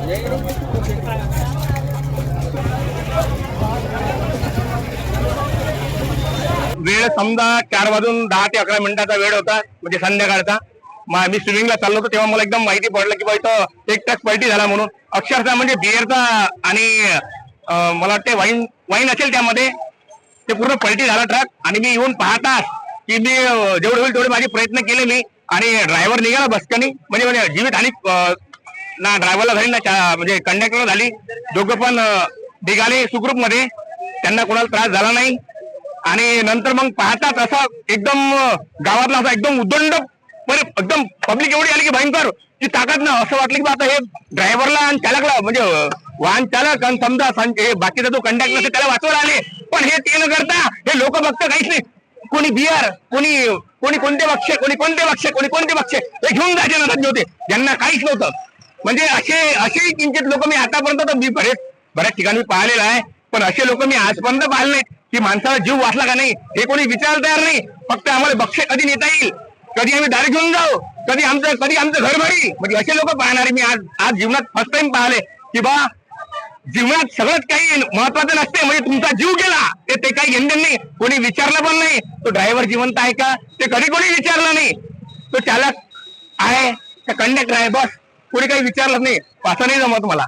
वेळ समजा 4 वाजून 10 ते 11 मिनिटाचा वेळ होता, म्हणजे संध्याकाळचा. मी स्विमिंगला चाललो होतो तेव्हा मला एकदम माहिती पडलं की इथं एक ट्रक पलटी झाला म्हणून. अक्षरशः म्हणजे बिअरचा आणि मला वाटते वाईन असेल त्यामध्ये, ते पूर्ण पलटी झाला ट्रक. आणि मी येऊन पाहताच की मी जेवढे होईल तेवढे माझे प्रयत्न केले मी. आणि ड्रायव्हर निघाला बसकनी, म्हणजे जीवित हानी ना ड्रायव्हरला झाली ना म्हणजे कंडक्टरला झाली. दोघं पण निघाले सुखरूप मध्ये, त्यांना कोणाला त्रास झाला नाही. आणि नंतर मग पाहतात असं एकदम गावातला असा एकदम उद्दंड एकदम पब्लिक एवढी आली की भयंकर की ताकद ना. असं वाटलं की आता हे ड्रायव्हरला आणि चालकला म्हणजे वाहन चालक आणि समजा बाकीचा जो कंडक्टर त्याला वाचवायला आले. पण हे ते न करता हे लोक बघतं काहीच नाही. कोणी बियर, कोणी कोणते बक्षे, कोणी कोणते बक्षे, कोणी कोणते बक्षे हे घेऊन जायचे ना धंदे होते, ज्यांना काहीच नव्हतं. म्हणजे असे किंचित लोक मी आतापर्यंत तर मी बऱ्याच ठिकाणी पाहिलेलं आहे. पण असे लोक मी आजपर्यंत पाहिले नाहीत की माणसाला जीव वाचला का नाही हे कोणी विचारायला तयार नाही. फक्त आम्हाला बक्षे कधी नेता येईल, कधी आम्ही दारू घेऊन जाऊ, कधी आमचं घर भरी, म्हणजे असे लोक पाहणारे मी आज जीवनात फर्स्ट टाइम पाहिले की बा जीवनात सगळंच काही महत्वाचं नसते. म्हणजे तुमचा जीव गेला ते काही घेणं नाही, कोणी विचारलं पण नाही. तो ड्रायव्हर जिवंत आहे का ते कधी कोणी विचारलं नाही. तो चालक आहे का कंडक्टर आहे बस, कोणी काही विचारलं नाही. असं नाही जमत मला.